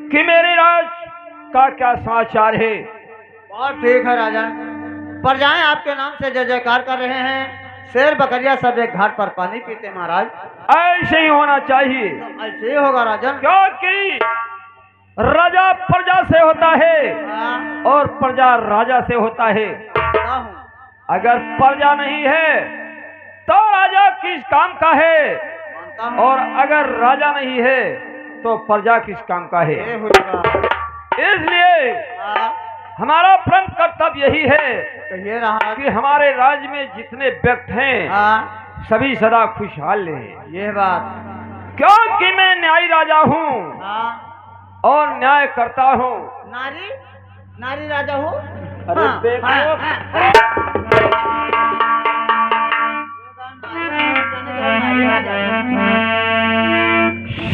कि मेरे राज का क्या समाचार है। बहुत ठीक है राजन। प्रजाएं आपके नाम से जय जयकार कर रहे हैं। शेर बकरिया सब एक घाट पर पानी पीते महाराज। ऐसे ही होना चाहिए, ऐसे ही होगा राजन। क्योंकि राजा प्रजा से होता है हाँ, और प्रजा राजा से होता है। जानता हूँ। अगर प्रजा नहीं है तो राजा किस काम का है, मानता हूँ। और अगर राजा नहीं है तो प्रजा किस काम का है। ये हुआ। इसलिए हाँ, हमारा प्रमुख कर्तव्य यही है कहिए रहा कि हमारे राज्य में जितने व्यक्ति हैं हाँ, सभी सदा खुशहाल रहें, ये बात। क्योंकि मैं न्यायी राजा हूँ हाँ, और न्याय करता हूँ। नारी नारी राजा हो। अरे हाँ, देखो, हाँ, हाँ।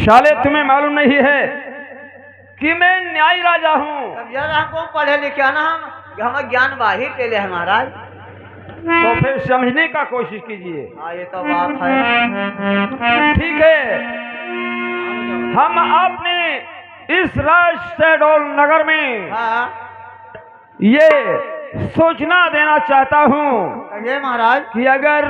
शाले तुम्हें मालूम नहीं है कि मैं न्यायी राजा हूँ। तब यार हमको पढ़े लिखे ना, हम ज्ञान बाहिर के लिए है महाराज। तो फिर समझने का कोशिश कीजिए। हाँ, ये तो बात है। ठीक है, हम अपने इस राज शहडोल नगर में हाँ, ये सूचना देना चाहता हूँ कहिए महाराज। कि अगर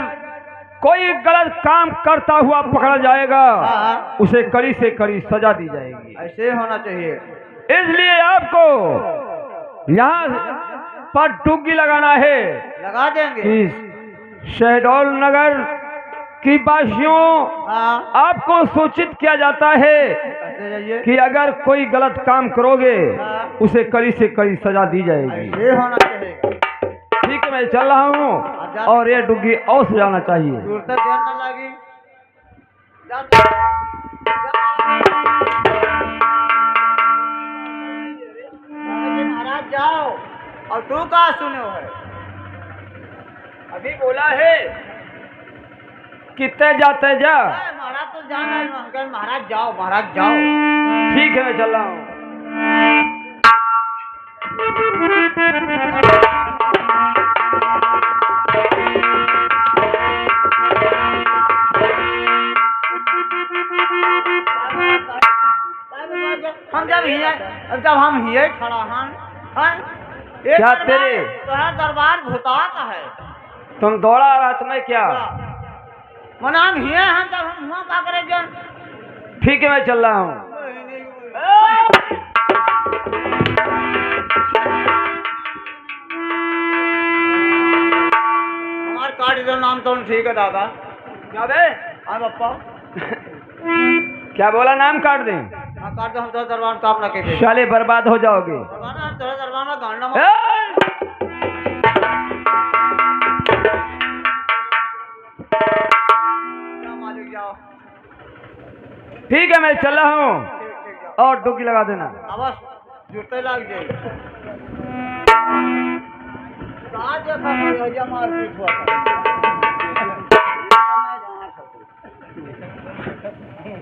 कोई गलत काम करता हुआ पकड़ा जाएगा हाँ, उसे कड़ी से कड़ी सजा दी जाएगी। ऐसे होना चाहिए। इसलिए आपको यहाँ पर डुग्गी लगाना है लगा देंगे। कि शहडोल नगर की वासियों हाँ, आपको सूचित किया जाता है कैसे जाइए। कि अगर कोई गलत काम करोगे हाँ, उसे कड़ी से कड़ी सजा दी जाएगी। ऐसे होना चाहिए। ठीक है, मैं चल रहा हूँ और ये डुग्गी और सजाना चाहिए। दूर तक ध्यान न लगी। महाराज जाओ। और तू कहा सुने हो है? अभी बोला है कितने जाते जा। महाराज तो जाना है। महाराज जाओ, महाराज जाओ। ठीक है, मैं चल रहा हूँ। हम जब हम हिये खड़ा हैं, क्या तेरे तुम्हारा दरबार भूताता है। तुम दौड़ा रहा तुम्हें क्या। मन हम हिये हैं तब हम हुआ का करे जन। ठीक है, मैं चल रहा हूँ। हमार काट दो नाम तो ठीक है दादा। क्या बे, हाँ पप्पा। क्या बोला, नाम काट दें। हाँ, काट दो। हम तो दरबार काम ना कहते। साले बर्बाद हो जाओगे। दरबार हम तेरे दरबार में गांडा में। मालिक जाओ। ठीक है, मैं चल रहा हूँ ठीक ठीक जाओ। और डुबकी लगा देना। अवश्य जुटे लग जाए। कहाँ देखा भैया मारपीट हुआ था।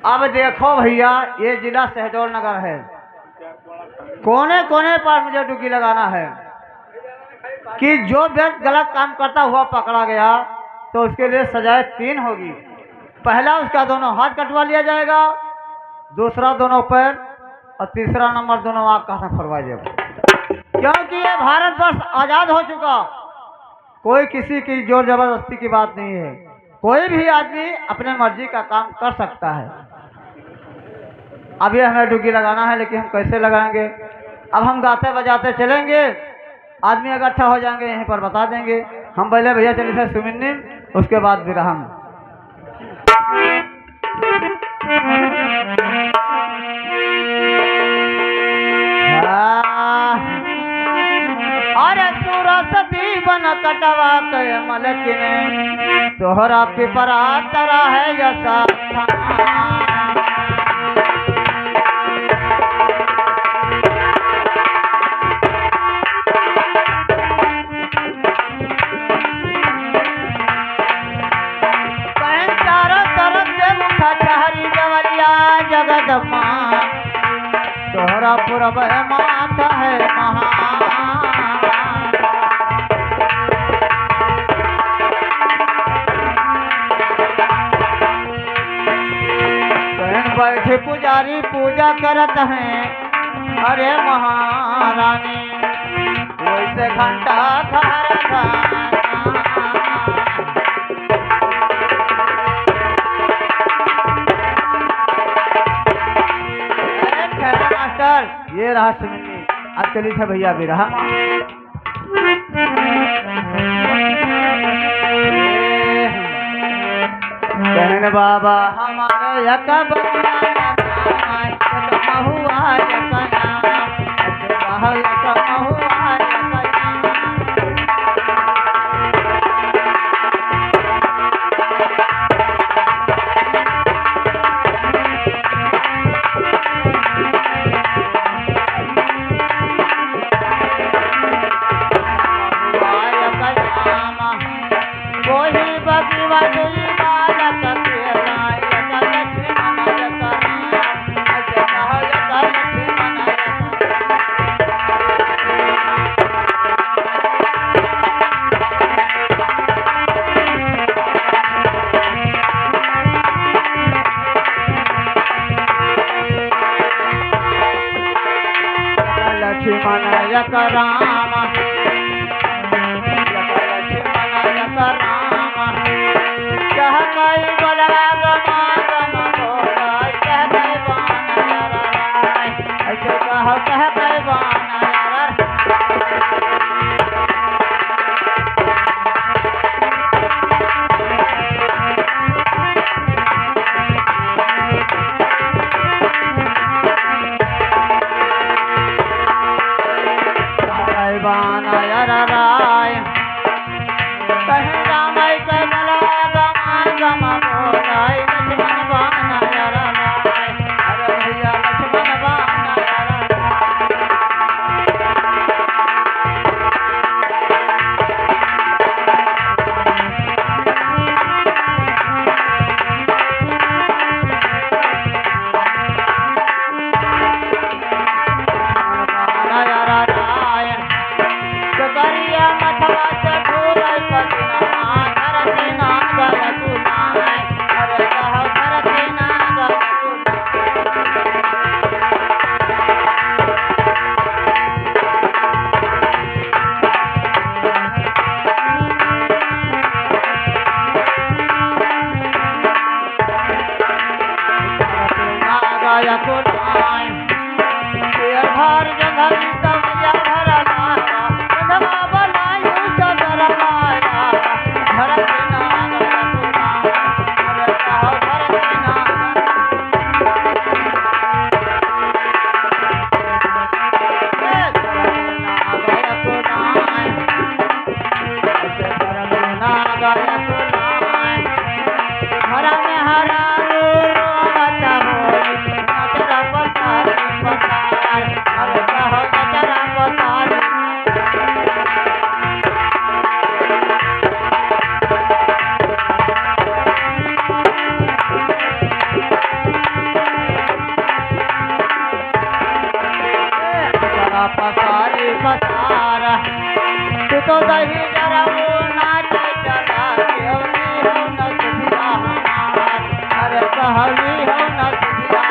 अब देखो भैया, ये जिला शहडोल नगर है। कोने कोने पर मुझे डुबकी लगाना है कि जो व्यक्ति गलत काम करता हुआ पकड़ा गया तो उसके लिए सजाएं 3 होगी। पहला, उसका दोनों हाथ कटवा लिया जाएगा। दूसरा, दोनों पैर। और तीसरा नंबर, दोनों आँख का फरवाया जाएगा। क्योंकि ये भारतवर्ष आजाद हो चुका। कोई किसी की जोर जबरदस्ती की बात नहीं है। कोई भी आदमी अपने मर्जी का काम कर सकता है। अब ये हमें डुबकी लगाना है, लेकिन हम कैसे लगाएंगे। अब हम गाते बजाते चलेंगे, आदमी इकट्ठा हो जाएंगे, यहीं पर बता देंगे। हम पहले भैया चले थे सुमिन्नी, उसके बाद विरहम। अरे सुरसती बन कटवा के मलकिने तोहरा पिपरा तरा है जैसा। चारों तरफ से उठा चहरी जवलिया जगदम्मा तोहरा पूरब माता है महान। बैठे पुजारी पूजा करत हैं, अरे महारानी वैसे घंटा घर मास्टर ये रहा सुनिए अब चली था भैया भी रहा कहने बाबा हमारे यकब लक्ष्मण यक राम कह कई बलवा गमा गम बोला कह कई बान ऐसे कह कई बान राय कहीं रामाय के बला गमा गमा बोलाय लक्ष्मण बाना राय अरे भैया लक्ष्मण बाना करिया मथवा से ढूलाई पदना धरती ना गल तुनाय अरे कह धरती ना गल गाया कुनाय शेर भर जंगल सब या भरा हरा में हरा पसारी पसारा तू तो दही जरा नाच चला केवली हो न सुधिया हमार अरे कहली हो न सुधिया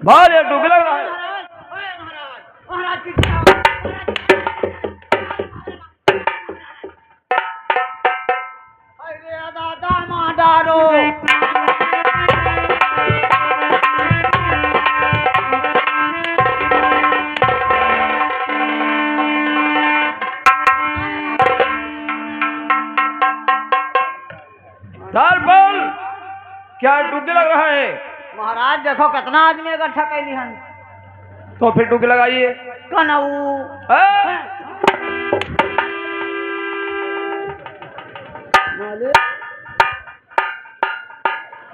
बाहर ये डूबे लग रहा है दादा माडारो बोल क्या डूबे लग रहा है महाराज देखो कितना आदमी इकट्ठा कैली हन तो फिर डुबकी लगाइए कनऊ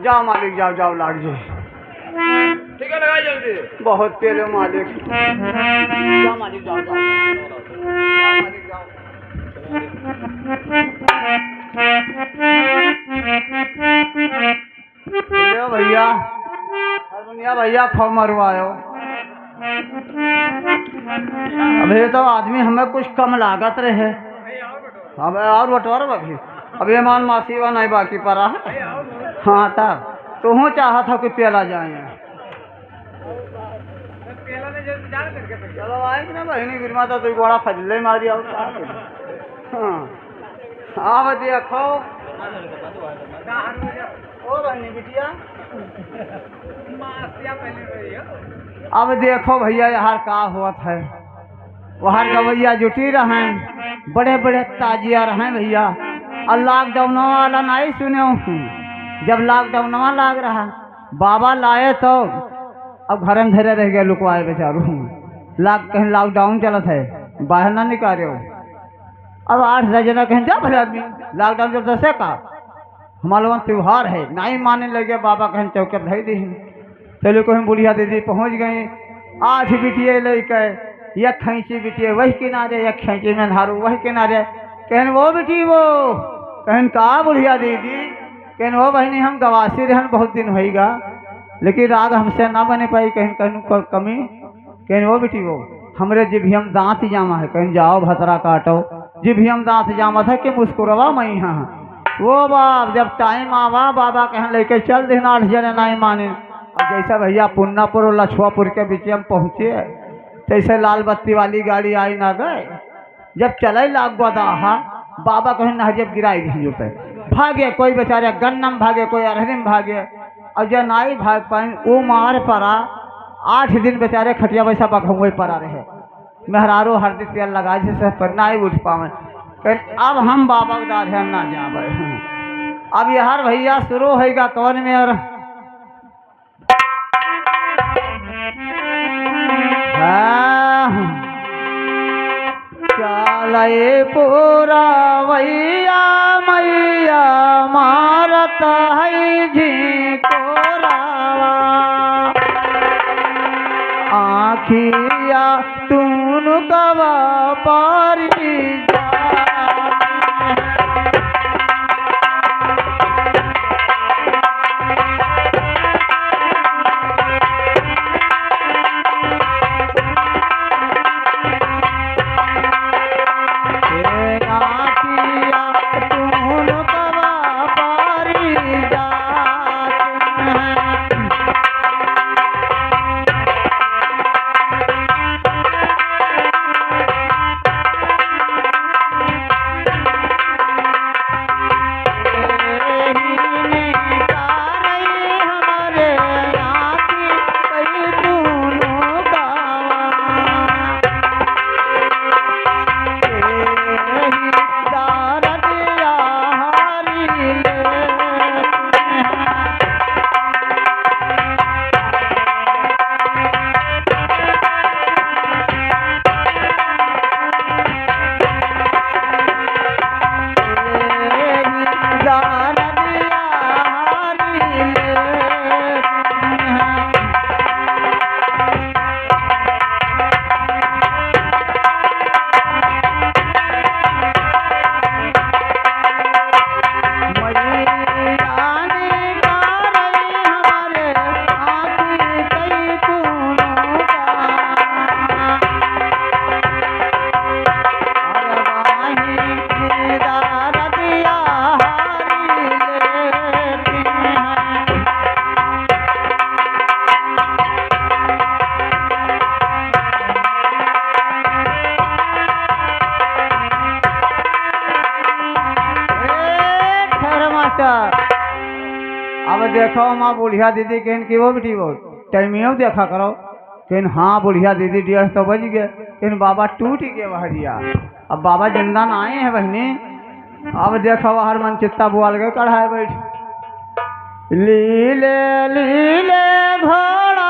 जाओ मालिक जाओ जाओ लाग जी ठीक है लगाइए जल्दी बहुत तेरे मालिक जाओ मालिक जाओ जाओ मालिक जाओ लो भैया हारमोनिया भैया खो मरवायो। अब ये तो आदमी हमें कुछ कम लागत रहे। अब और बटोर बाकी अब ये मान मासी नहीं बाकी पड़ा। हाँ तब तो हूँ चाहा था कि पेला जाए। चलो आई ना बहनी गिरमा तो तू बड़ा फजले मारी और हाँ अब देखो ओ बहनी बिटिया अब देखो भैया यार का हुआ है। वहाँ गवैया जुटी रहे बड़े बड़े ताजिया रहे भैया। और लॉकडाउन वाला नहीं सुने हूँ। जब लॉकडाउन लाग रहा बाबा लाए तो अब घर में धरे रह गए लुकवाए बेचारू। कहीं लॉकडाउन चलत है बाहर ना निकाले हो। अब 8-10 जना कहीं जा भले आदमी लॉकडाउन जब दसे का हमारे लोगों त्योहार है नहीं माने लगे बाबा कहीं चौके धई दी। चलो कहीं बुढ़िया दीदी पहुँच गई 8 बिटिए लेके एक खैंची बिटिए वही किनारे एक खैंची में धारू वही किनारे। कहन वो बिटी वो कहन का बुढ़िया दीदी कहन वो बहनी हम गवासी रहन बहुत दिन होगा लेकिन राग हमसे ना बने पाई कहीं कहीं कमी। कहन वो बेटी वो हमरे जिभियम दांत जामा है कहीं जाओ भतरा काटो जिभियम दांत जामा था कि मुस्कुरवा मई हाँ वो बाप जब टाइम आवा बाबा कहीं लेके चल देना 8 जने नहीं माने। अब जैसे भैया पुन्नापुर और लछुआपुर के बीच हम पहुँचे तैसे लाल बत्ती वाली गाड़ी आई ना गए। जब चले लाग गोदाहा बाबा कहीं नहरियत गिराई दी जोते भागे कोई बेचारे गन्नम भागे कोई अरहरी में भागे। और जब नाई भाग पाए वो मार पड़ा 8 दिन बेचारे खटिया वैसा बखुए पड़ा रहे। मेहरारो हरदी तेल लगा से पर नाई उठ पावे। अब हम बाबा के दाढ़ ना जावे। अब यार भैया शुरू होगा कौन में और चले पूरा वैया मैया मारत है झिकोरावा आखिया तून कवा पारी अब देखो माँ बुढ़िया दीदी कहन की वो बेटी वो टाइमियों देखा करो कहन हाँ बुढ़िया दीदी 1:30 तो बज गए कहन बाबा टूट गए वहरिया। अब बाबा जिंदा ना आए हैं बहनी। अब देखो हर मन चित्ता बुआल गए कढ़ाए बैठ लीले लीले घोड़ा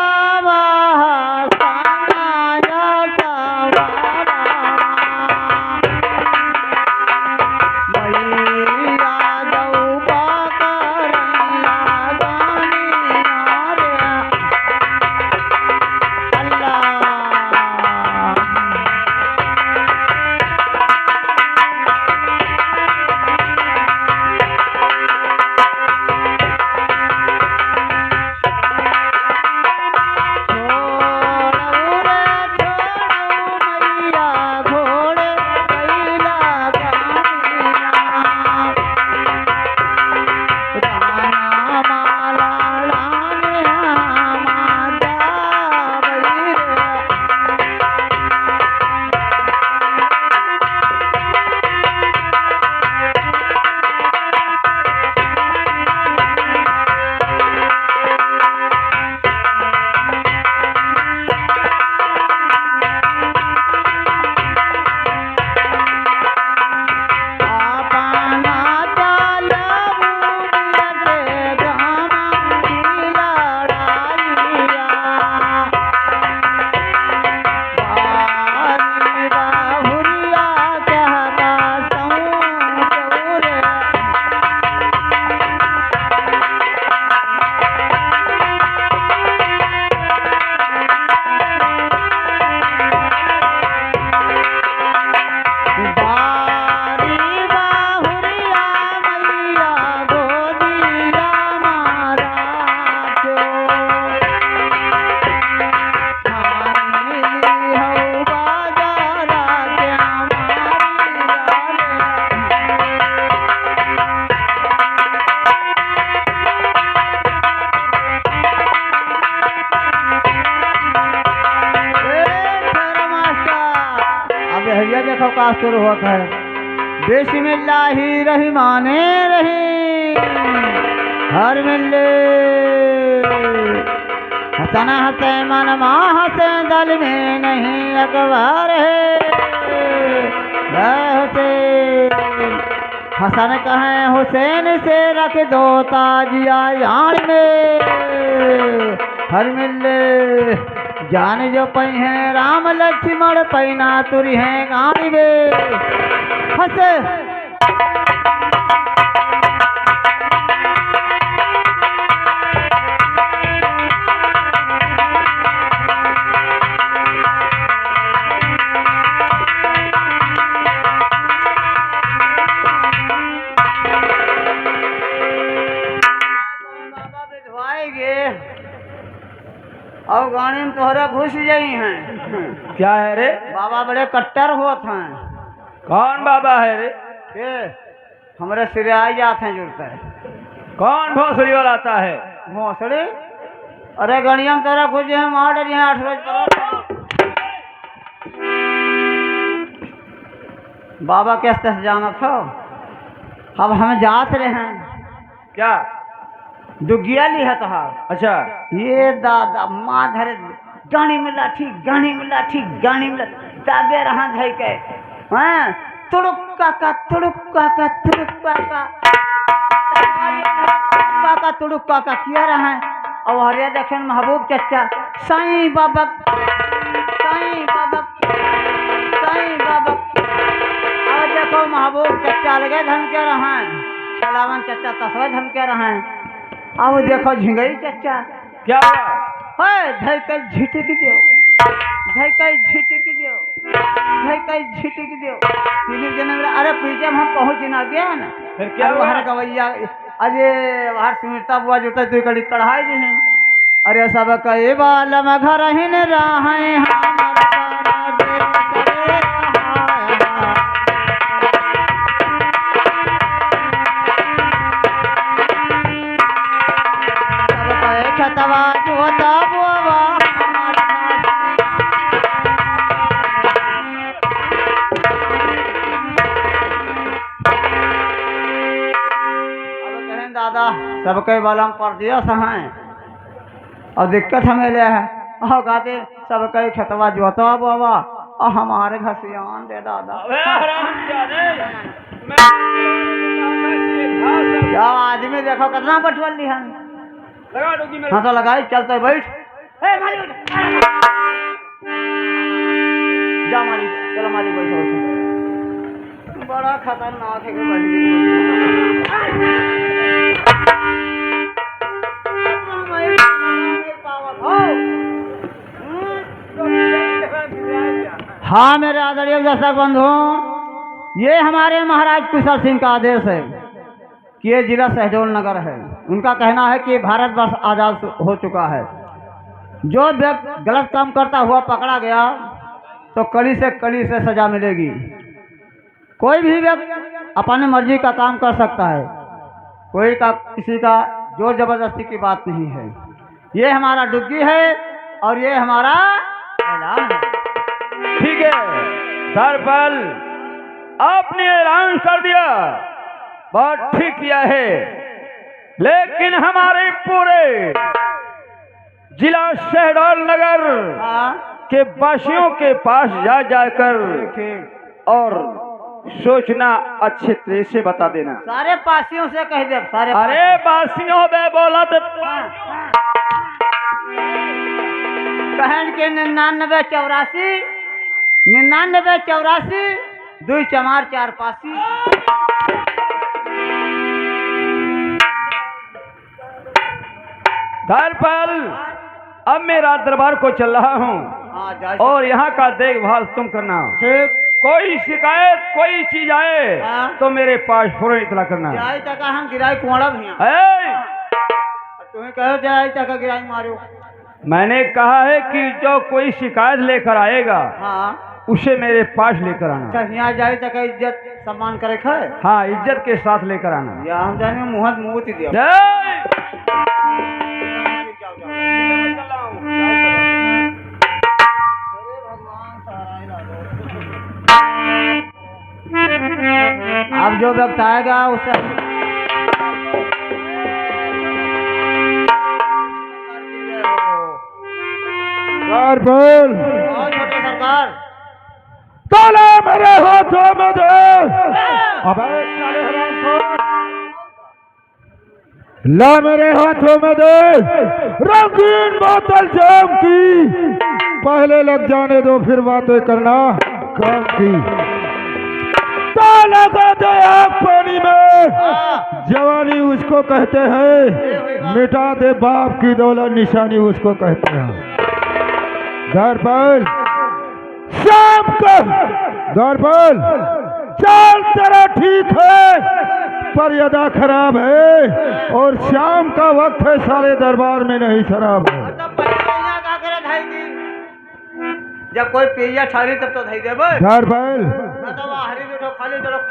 का शुरू होता है। बिस्मिल्लाहि रहमाने रहीम। हर मिले हसन हसे मन माँ हसे दल में नहीं अकबर है। हुसैन हसन कहें हुसैन से रख दो ताजिया यार में। हर मिले जान जो पई है राम लक्ष्मण पैना तुरी है गाड़ी में। हंसे और गाड़ी में तोहरा घुस जाई हैं। क्या है रे? बाबा बड़े कट्टर होत हैं। कौन बाबा है रे? के हमरे सिरे आई जाते हैं जुड़ते हैं। कौन भोसड़ी वाला आता है? भोसड़ी? अरे गणिया में तोरा घुस जाए मार डर 8 रोज पर। बाबा कैसे जाना था? अब हम जात रहे हैं। क्या दुगिया ली है तोहार? अच्छा ये दादा माँ धरे गानी में लाठी गानी में लाठी गानी में दाबे रहा धई के। हाँ तुड़ुक काका तुड़ुक काका तुड़ुक काका काका तुड़ुक काका किया रहा है। और हरिया देखे महबूब चचा साईं बाबा साईं बाबा साईं बाबा। और देखो महबूब चचा लगे धमके रहा है। छलावन चचा तस्वे धमके रहा है। आओ देखो झिंगई चचा क्या हुआ? है धैकई झिटक दियो धैकई झिटक दियो धैकई झिटक दियो। तीन जने मेरा अरे पीछे हम पहुंच ना गया ना। फिर क्या हुआ? हर गवैया अरे बाहर सुमिरता बुआ जोता तू कड़ी कढ़ाई दे हैं। अरे सब कई बालम घर हिन राहे हमर खतवा जोता बुआ दादा सबके बलम पर दिया सहाय और दिक्कत हमें ले है। और कहते सबके खतवा जोता बाबा और हमारे घसियान दे दादा। क्या आदमी देखो कितना बटवल ली है। हाँ तो लगाई चलते बैठ। माली जा माली चलो माली बैठो बैठो। बड़ा खतरनाक है। हाँ मेरे आदरणीय दर्शक बंधु, ये हमारे महाराज कुशल सिंह का आदेश है कि ये जिला शहडोल नगर है। उनका कहना है कि भारतवर्ष आजाद हो चुका है। जो व्यक्ति गलत काम करता हुआ पकड़ा गया तो कड़ी से सजा मिलेगी। कोई भी व्यक्ति अपनी मर्जी का काम कर सकता है। कोई का किसी का जोर जबरदस्ती की बात नहीं है। ये हमारा डुग्गी है और ये हमारा ऐलान है। ठीक है सरपल, आपने ऐलान कर दिया, बहुत ठीक किया है। लेकिन हमारे पूरे जिला शहडोल नगर के वासियों के पास जा जाकर और सोचना अच्छे तरह से बता देना। सारे पासियों से कह दे सारे। अरे वासियों में बोला तो बहन के 9984 9984 2 चमार 4 पासी। सरपल, अब मेरा दरबार को चल रहा हूँ और यहाँ का देखभाल तुम करना। ठीक। कोई शिकायत कोई चीज आए तो मेरे पास फौरन इतला करना। जाई तक हम गिराई कुआड़ा भैया। तुम्हें कहो जाई तक गिराई मारो। मैंने कहा है कि जो कोई शिकायत लेकर आएगा उसे मेरे पास लेकर आना। यहाँ जाई तक इज्जत सम्मान करे खाए। हाँ, इज्जत के साथ लेकर आना। या हम जाने मुँह दिया। भगवान सहारा जो वक्त आएगा उसे बोल और छोटे सरकार ताला मेरे हाथों में दे। अबे साले हरामखोर, ला मेरे हाथों में दे रंगीन बोतल जाम की। पहले लग जाने दो फिर बातें करना काम की। ताला का दे आग पानी में, जवानी उसको कहते हैं, मिटा दे बाप की दौलत निशानी उसको कहते हैं। घर पर शाम को घर पर चाल तेरा ठीक है पर यदा खराब है, और शाम का वक्त है सारे दरबार में नहीं शराब है। जब कोई पिया छाली तब तो धई देबे। घर पर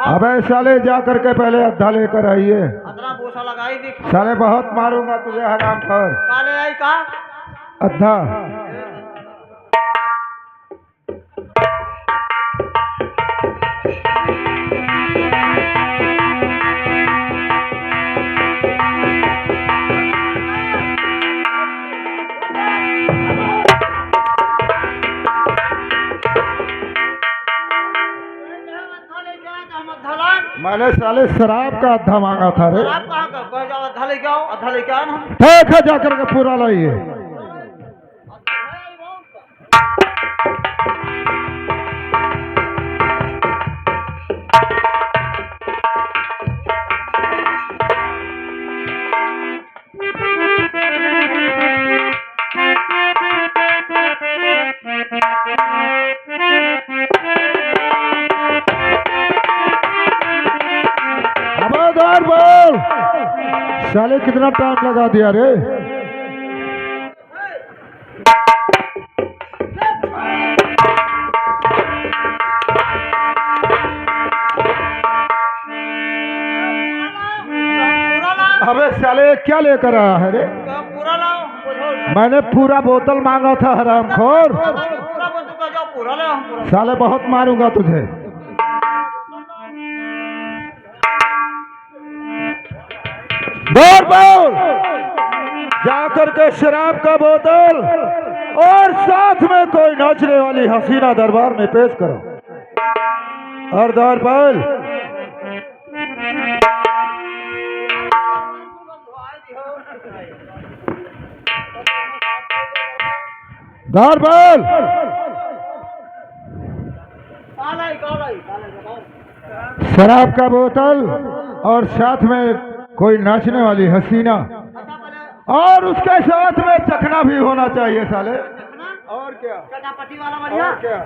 अबे साले जा करके पहले अद्धा लेकर आइए। अतना बोसा लगाई दी साले बहुत मारूंगा तुझे हराम पर। काले आई का अद्धा मैंने साले शराब का अद्धा मांगा था रे। आप कहाँ का कह जाओ अधा लेके आओ, अधा लेके आओ ना। ठीक है जाकर के पूरा लाइए। खबरदार बोल, साले कितना टाइम लगा दिया रे। अबे साले क्या लेकर आया है रे? पूरा लाओ। मैंने पूरा बोतल मांगा था हरामखोर। पूरा बोतल का जाओ पूरा लाओ पूरा। साले बहुत मारूंगा तुझे। बोल बोल, जाकर के शराब का बोतल और साथ में कोई नाचने वाली हसीना दरबार में पेश करो। और दौर बोल, दौर बोल, शराब का बोतल और साथ में कोई नाचने वाली हसीना, और उसके साथ में चखना भी होना चाहिए साले। और क्या चटापटी वाला बढ़िया। और क्या?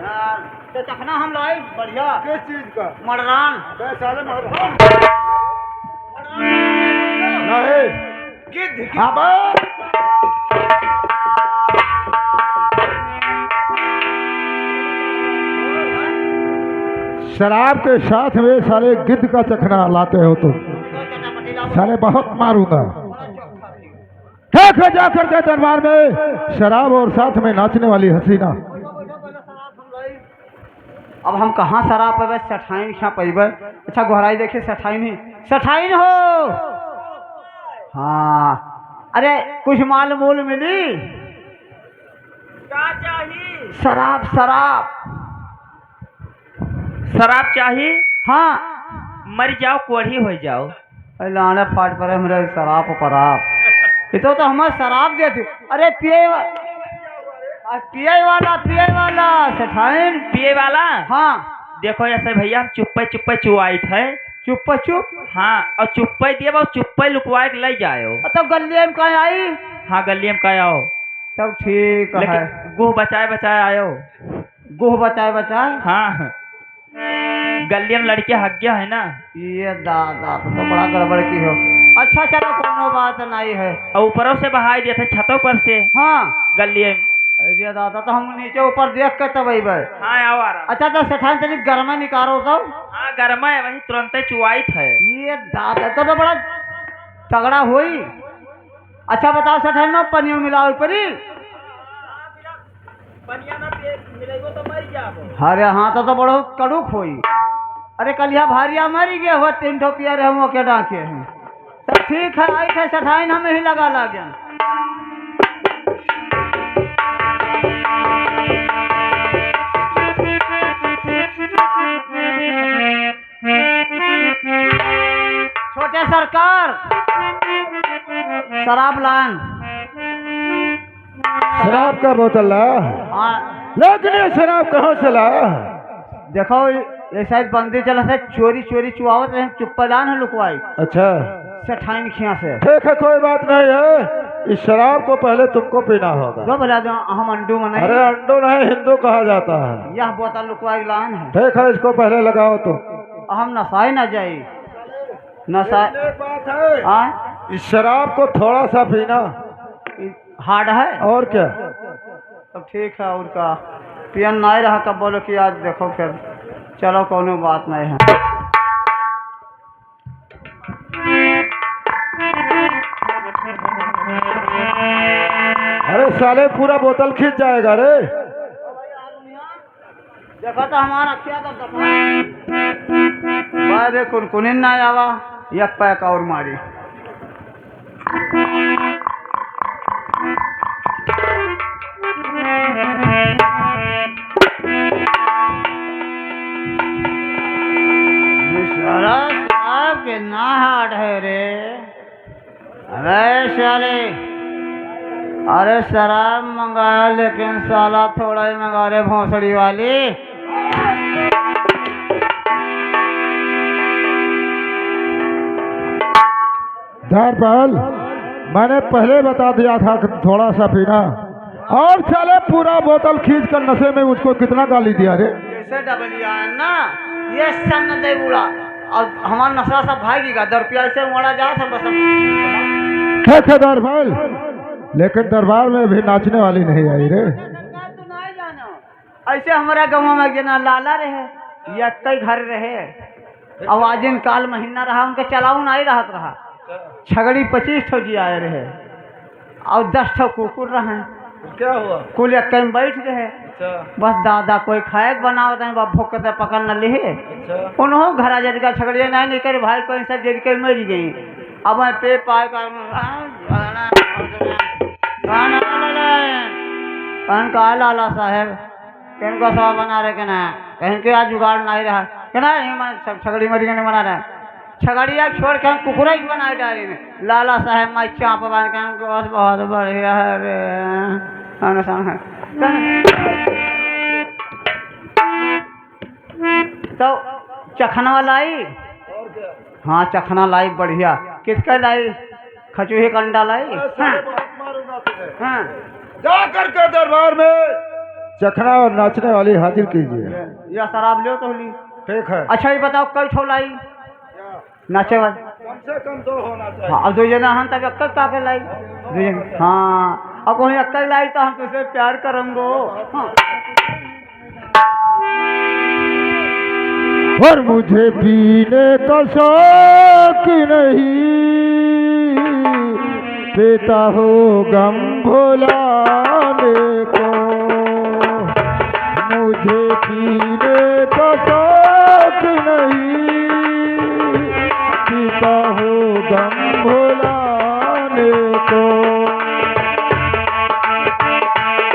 तो चखना हम लाए बढ़िया। किस चीज का? मडरान साले नहीं गिद्ध शराब के साथ में साले गिद्ध का चखना लाते हो तुम। साले बहुत मारूंगा। ठीक है जाकर के दरबार में शराब और साथ में नाचने वाली हसीना। अब हम कहाँ शराब पे सठाइन खा पेबे। अच्छा गोहराई देखिए सठाइन ही सठाइन हो। हाँ अरे कुछ माल मूल मिली। क्या चाहिए? शराब शराब शराब चाहिए? हाँ मर जाओ कोढ़ी हो जाओ। लाने फाट पर मेरे शराब पराब। ये तो हमारे शराब देते। अरे पिए वाला सठाइन पिए वाला। हाँ देखो ऐसे भैया हम चुप्पे चुआई थे। चुप चुप। हाँ और चुप्पे दिए वो चुप्पे लुकवा के ले जाओ। तब गलिये में कहीं आई। हाँ गलिये में कहीं आओ। सब ठीक है। लेकिन गुह बचाए आयो। गुह बचाए। हाँ गलिये में लड़के हक गया है ना। ये दादा तो बड़ा गड़बड़ की हो। अच्छा चलो कोनो बात नहीं है। और ऊपरों से बहाई देते छतों पर से। हाँ गलिये में। अरे दादा तो हम नीचे ऊपर देख के तब आई। हाँ आओ आराम। अच्छा तो सेठान तनी गर्मा निकालो तब। हाँ गर्मा है वही तुरंत चुआई थे। ये दादा तो बड़ा तगड़ा हुई। अच्छा बताओ सेठान में पनियो मिलाओ परी। अरे हाँ तो बड़ा कड़ूक हुई। अरे कलिया भारिया मरी गया हुआ 3 ठो पिया रहे हम के डाके हैं तो ठीक है आई थे सठाइन हमें ही लगा लागे छोटे सरकार शराब लान शराब का बोतल ला, हाँ लेकिन ये शराब कहाँ से लाया? देखो ये शायद बंदी चला से चोरी चोरी चुआवत रहे चुप्पा लान है लुकवाई अच्छा सठाइन खिया से ठीक है, कोई बात नहीं है। इस शराब को पहले तुमको पीना होगा। जो बता दो हम अंडू मनाई अरे अंडो नहीं, हिंदू कहा जाता है। यह बोतल लुकवाई लान है ठीक है, इसको पहले लगाओ तो। हम नशाई ना जाई नशा एक बात है, हाँ इस शराब को थोड़ा सा पीना हार्ड है और क्या। तब ठीक है और का पियन नहीं रहा तब बोलो कि आज देखो फिर चलो कोनो बात नहीं है अरे साले पूरा बोतल खींच जाएगा रे। देखो तो हमारा क्या तब बारे कुनकुनिन ना आवा एक पैक और मारी शराब के ना हाट है रे अरे साले अरे शराब मंगाया लेकिन साला थोड़ा ही मंगा रहे भोसड़ी वाली धरपाल, मैंने पहले बता दिया था कि थोड़ा सा पीना, और साले पूरा बोतल खींच कर नशे में मुझको कितना गाली दिया रे। जैसे डबलिया ना ये सन दे बुला और हमारा नशा सब भागेगा 10 रुपया से मोड़ा जा सब बस ठीक है दरबार, लेकिन दरबार में भी नाचने वाली नहीं आई रे। तू नहीं जानो ऐसे हमारा गाँव में जना लाला रहे या कई घर रहे आवाजिन काल महीना रहा उनके चलाऊ नहीं रहत रहा छगड़ी 25 ठो जी आए रहे और 10 ठो कुकुर रहे क्या हुआ? कुल एक में बैठ रहे बस दादा कोई खाए बनावत है बाप भूख के पकड़ न ली उन्होंने घर जरिका छगड़िया नहीं निकल भाई कोई सब जरिके मरी गई अब मैं पे पाए कौन का लाला साहेब कहीं को सवा बना रहे के ना कहीं के आज जुगाड़ नहीं रहा कि ना छगड़ी मरी के नहीं बना रहे छगड़िया छोड़ के कुकुरा ही बनाए डाले लाला साहेब मैं चाप बन के गोश बहुत बढ़िया है रे तो चखना लाई हाँ चखना लाई बढ़िया किसका लाई खचूही कंडा लाई हाँ जा करके दरबार में चखना और नाचने वाली हाजिर कीजिए। यह शराब लो तो ली ठीक है। अच्छा ये बताओ कई ठो लाई नाचे वाली कम से कम 2 होना चाहिए। हाँ अब 2 जना हम तब अक्कल ताके लाई 2 जना हाँ अब कोई अक्कल लाई तो हम तुझसे प्यार करेंगे हाँ। और मुझे पीने का शौक नहीं, पीता हो गम भुलाने को। मुझे पीने का शौक नहीं, पीता हो गम भुलाने को।